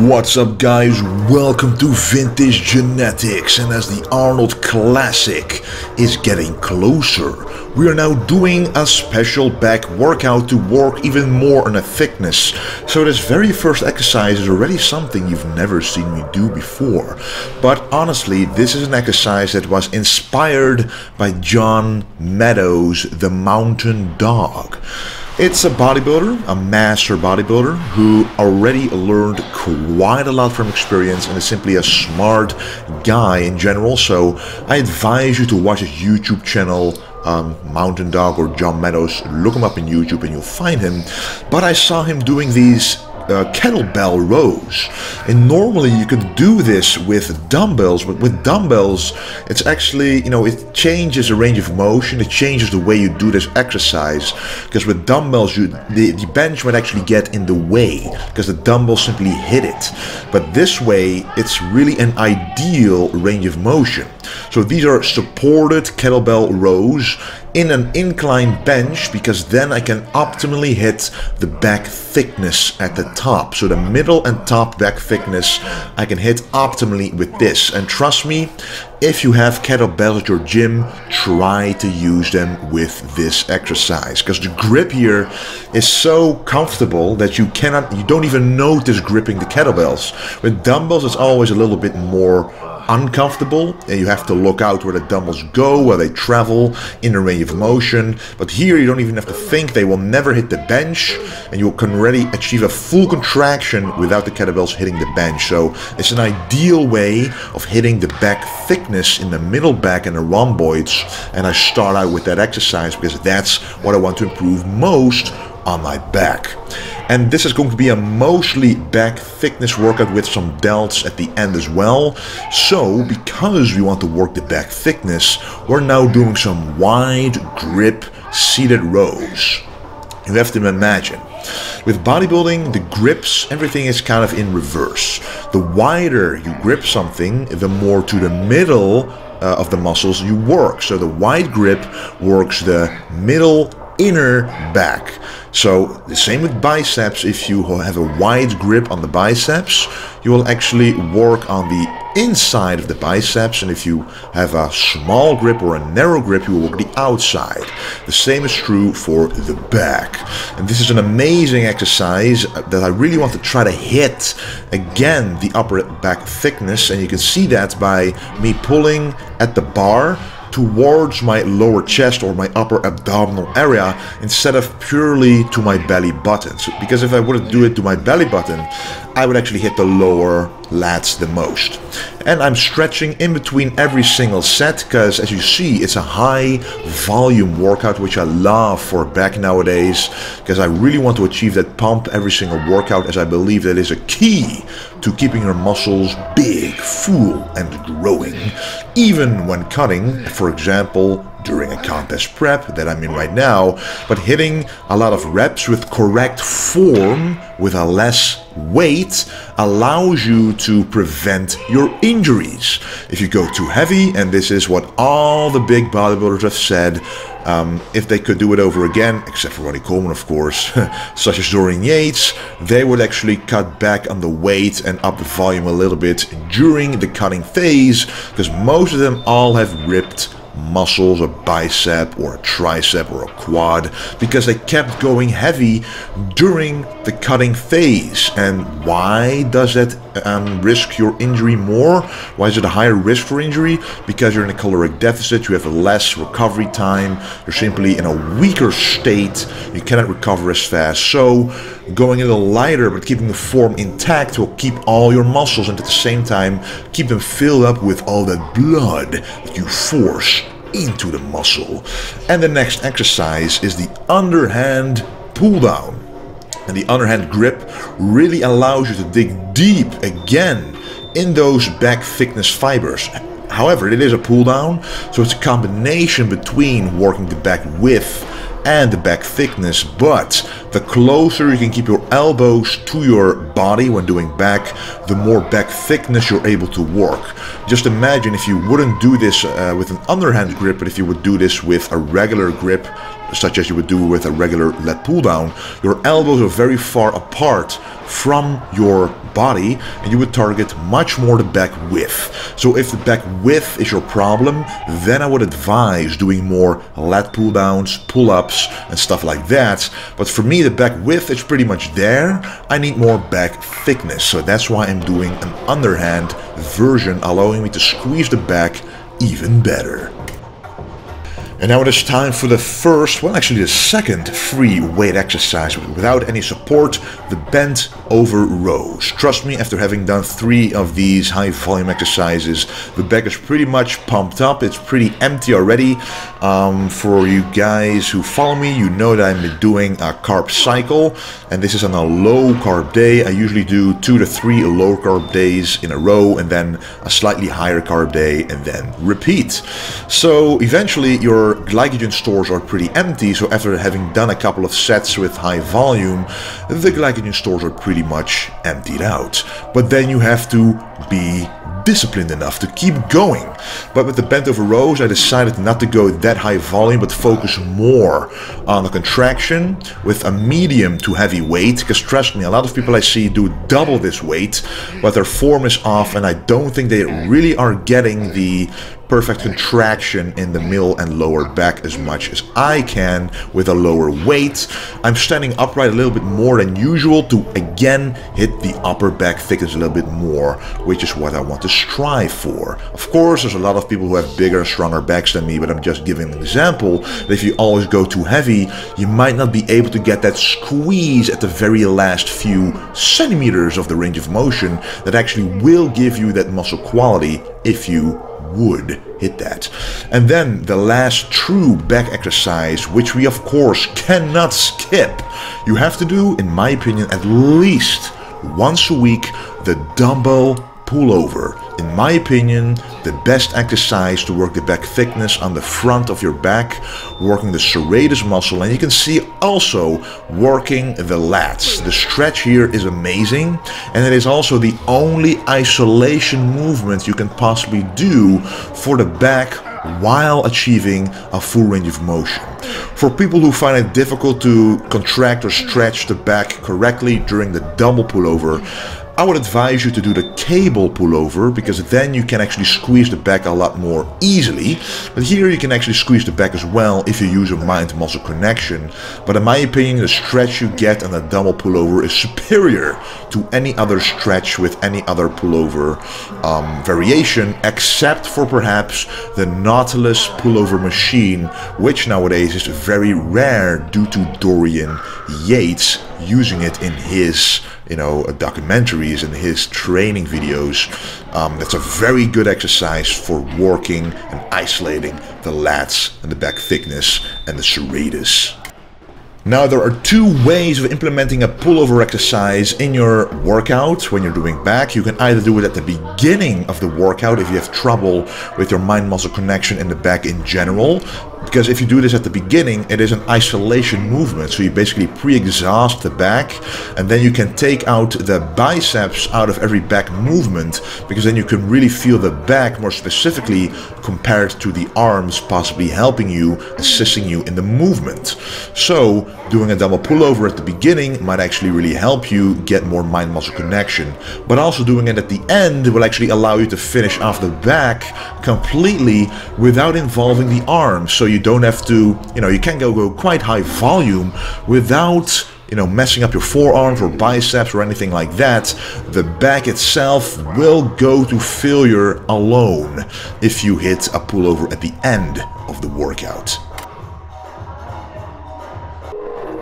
What's up guys, welcome to Vintage Genetics, and as the Arnold Classic is getting closer, we are now doing a special back workout to work even more on a thickness. So this very first exercise is already something you've never seen me do before. But honestly, this is an exercise that was inspired by John Meadows, the Mountain Dog. It's a bodybuilder, a master bodybuilder, who already learned quite a lot from experience and is simply a smart guy in general. So I advise you to watch his YouTube channel, Mountain Dog or John Meadows. Look him up in YouTube and you'll find him. But I saw him doing these kettlebell rows, and normally you could do this with dumbbells, but with dumbbells it's actually, it changes the range of motion, it changes the way you do this exercise, because with dumbbells the bench might actually get in the way because the dumbbells simply hit it, but this way it's really an ideal range of motion. So these are supported kettlebell rows in an inclined bench, because then I can optimally hit the back thickness at the top. So the middle and top back thickness I can hit optimally with this. And trust me, if you have kettlebells at your gym, try to use them with this exercise, because the grip here is so comfortable that you don't even notice gripping the kettlebells. With dumbbells it's always a little bit more uncomfortable, and you have to look out where the dumbbells go, where they travel in the range of motion. But here you don't even have to think, they will never hit the bench, and you can already achieve a full contraction without the kettlebells hitting the bench. So it's an ideal way of hitting the back thickness in the middle back and the rhomboids, and I start out with that exercise because that's what I want to improve most on my back. And this is going to be a mostly back thickness workout with some delts at the end as well. So because we want to work the back thickness, we're now doing some wide grip seated rows. You have to imagine, with bodybuilding, the grips, everything is kind of in reverse. The wider you grip something, the more to the middle of the muscles you work. So the wide grip works the middle inner back. So the same with biceps. If you have a wide grip on the biceps, you will actually work on the inside of the biceps, and if you have a small grip or a narrow grip, you will work the outside. The same is true for the back, and this is an amazing exercise that I really want to try to hit again the upper back thickness, and you can see that by me pulling at the bar towards my lower chest or my upper abdominal area instead of purely to my belly button. So, because if I would do it to my belly button, I would actually hit the lower lats the most. And I'm stretching in between every single set, because as you see, it's a high volume workout, which I love for back nowadays, because I really want to achieve that pump every single workout, as I believe that is a key to keeping your muscles big, full and growing, even when cutting, for example during a contest prep that I'm in right now. But hitting a lot of reps with correct form with a less weight allows you to prevent your injuries. If you go too heavy, and this is what all the big bodybuilders have said, if they could do it over again, except for Ronnie Coleman of course, such as Dorian Yates, they would actually cut back on the weight and up the volume a little bit during the cutting phase, because most of them all have ripped muscles, a bicep or a tricep or a quad, because they kept going heavy during the cutting phase. And why does that risk your injury more? Why is it a higher risk for injury? Because you're in a caloric deficit, you have a less recovery time, you're simply in a weaker state, you cannot recover as fast. So going a little lighter but keeping the form intact will keep all your muscles, and at the same time keep them filled up with all that blood that you force into the muscle. And the next exercise is the underhand pull down. And the underhand grip really allows you to dig deep again in those back thickness fibers. However, it is a pull down, so it's a combination between working the back width and the back thickness, but the closer you can keep your elbows to your body when doing back, the more back thickness you're able to work. Just imagine if you wouldn't do this with an underhand grip, but if you would do this with a regular grip, such as you would do with a regular lat pull down, your elbows are very far apart from your body, and you would target much more the back width. So if the back width is your problem, then I would advise doing more lat pull downs, pull-ups and stuff like that. But for me, the back width is pretty much there. I need more back thickness, so that's why I'm doing an underhand version, allowing me to squeeze the back even better. And now it is time for the first, well actually the second free weight exercise without any support, the bent over rows. Trust me, after having done 3 of these high volume exercises, the back is pretty much pumped up. It's pretty empty already. For you guys who follow me, you know that I'm doing a carb cycle, and this is on a low carb day. I usually do 2 to 3 low carb days in a row, and then a slightly higher carb day, and then repeat. So eventually your glycogen stores are pretty empty, so after having done a couple of sets with high volume, the glycogen stores are pretty much emptied out. But then you have to be disciplined enough to keep going. But with the bent over rows, I decided not to go that high volume, but focus more on a contraction with a medium to heavy weight, because trust me, a lot of people I see do double this weight, but their form is off, and I don't think they really are getting the perfect contraction in the middle and lower back as much as I can with a lower weight. I'm standing upright a little bit more than usual to again hit the upper back thickness a little bit more, which is what I want to strive for. Of course, there's a lot of people who have bigger and stronger backs than me, but I'm just giving an example that if you always go too heavy, you might not be able to get that squeeze at the very last few centimeters of the range of motion that actually will give you that muscle quality if you would hit that. And then the last true back exercise, which we of course cannot skip. You have to do, in my opinion, at least once a week, the dumbbell pullover. In my opinion, the best exercise to work the back thickness on the front of your back, working the serratus muscle, and you can see also working the lats. The stretch here is amazing, and it is also the only isolation movement you can possibly do for the back while achieving a full range of motion. For people who find it difficult to contract or stretch the back correctly during the dumbbell pullover, I would advise you to do the cable pullover, because then you can actually squeeze the back a lot more easily. But here you can actually squeeze the back as well if you use a mind-muscle connection. But in my opinion, the stretch you get on a dumbbell pullover is superior to any other stretch with any other pullover variation, except for perhaps the Nautilus pullover machine, which nowadays is very rare due to Dorian Yates using it in his documentaries and his training videos. That's a very good exercise for working and isolating the lats and the back thickness and the serratus. Now, there are 2 ways of implementing a pullover exercise in your workout when you're doing back. You can either do it at the beginning of the workout if you have trouble with your mind-muscle connection in the back in general. Because if you do this at the beginning, it is an isolation movement, so you basically pre-exhaust the back, and then you can take out the biceps out of every back movement, because then you can really feel the back more specifically compared to the arms, possibly helping you, assisting you in the movement. So doing a dumbbell pullover at the beginning might actually really help you get more mind-muscle connection, but also doing it at the end will actually allow you to finish off the back completely without involving the arms. So you don't have to, you can go quite high volume without, messing up your forearms or biceps or anything like that. The back itself will go to failure alone if you hit a pullover at the end of the workout.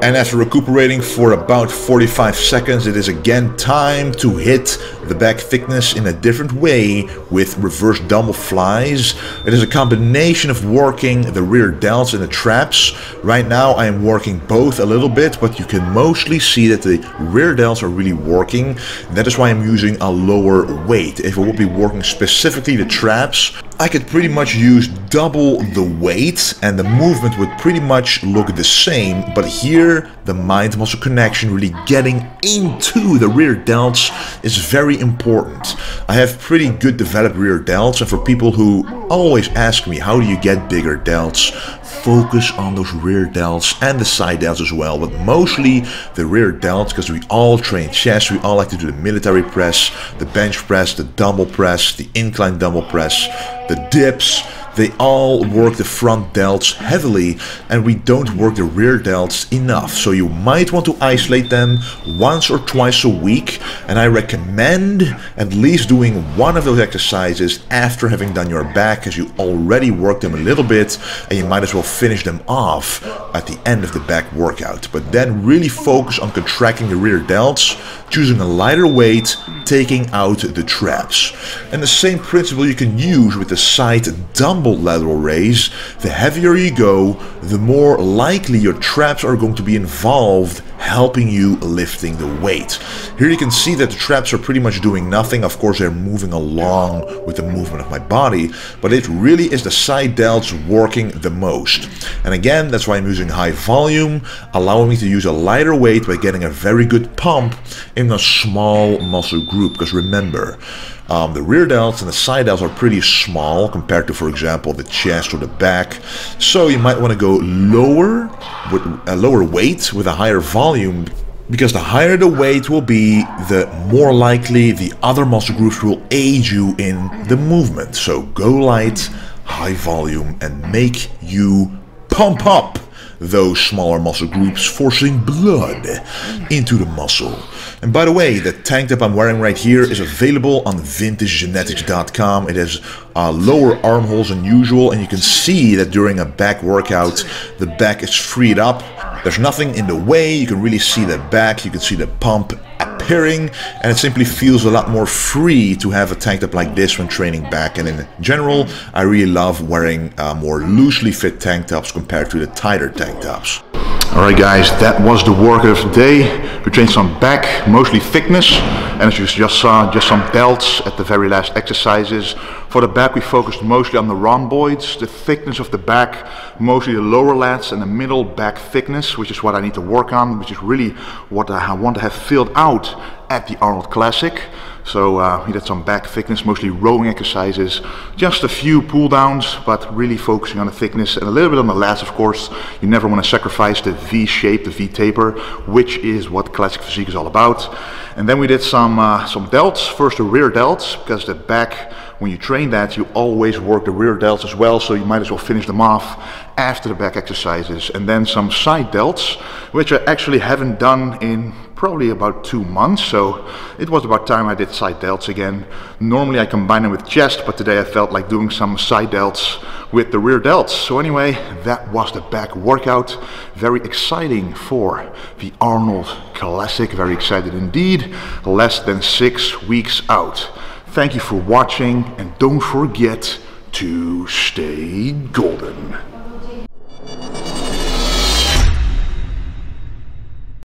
And after recuperating for about 45 seconds, it is again time to hit the back thickness in a different way with reverse dumbbell flies. It is a combination of working the rear delts and the traps. Right now I am working both a little bit, but you can mostly see that the rear delts are really working. That is why I'm using a lower weight. If I would be working specifically the traps, I could pretty much use double the weight and the movement would pretty much look the same, but here the mind-muscle connection, really getting into the rear delts, is very important. I have pretty good developed rear delts, and for people who always ask me how do you get bigger delts, focus on those rear delts and the side delts as well, but mostly the rear delts, because we all train chest. We all like to do the military press, the bench press, the dumbbell press, the incline dumbbell press, the dips. They all work the front delts heavily, and we don't work the rear delts enough. So you might want to isolate them once or twice a week, and I recommend at least doing one of those exercises after having done your back, because you already worked them a little bit, and you might as well finish them off at the end of the back workout. But then really focus on contracting the rear delts, choosing a lighter weight, taking out the traps. And the same principle you can use with the side dumbbell lateral raise. The heavier you go, the more likely your traps are going to be involved, helping you lifting the weight. Here you can see that the traps are pretty much doing nothing. Of course, they're moving along with the movement of my body, but it really is the side delts working the most. And again, that's why I'm using high volume, allowing me to use a lighter weight by getting a very good pump in a small muscle group. Because remember, the rear delts and the side delts are pretty small compared to, for example, the chest or the back. So you might want to go lower with a lower weight with a higher volume, because the higher the weight will be, the more likely the other muscle groups will aid you in the movement. So go light, high volume, and make you pump up those smaller muscle groups, forcing blood into the muscle. And by the way, the tank top I'm wearing right here is available on vintagegenetics.com. It has lower armholes than usual, and you can see that during a back workout, the back is freed up. There's nothing in the way. You can really see the back, you can see the pump appearing, and it simply feels a lot more free to have a tank top like this when training back. And in general, I really love wearing more loosely fit tank tops compared to the tighter tank tops. Alright guys, that was the workout of the day. We trained some back, mostly thickness, and as you just saw, just some delts at the very last exercises. For the back, we focused mostly on the rhomboids, the thickness of the back, mostly the lower lats and the middle back thickness, which is what I need to work on, which is really what I want to have filled out at the Arnold Classic. So we did some back thickness, mostly rowing exercises, just a few pull downs, but really focusing on the thickness and a little bit on the lats, of course. You never want to sacrifice the V shape, the V taper, which is what classic physique is all about. And then we did some delts, first the rear delts, because the back, when you train that, you always work the rear delts as well, so you might as well finish them off after the back exercises. And then some side delts, which I actually haven't done in probably about 2 months, so it was about time I did side delts again. Normally I combine them with chest, but today I felt like doing some side delts with the rear delts. So anyway, that was the back workout. Very exciting for the Arnold Classic, very excited indeed. Less than 6 weeks out. Thank you for watching, and don't forget to stay golden.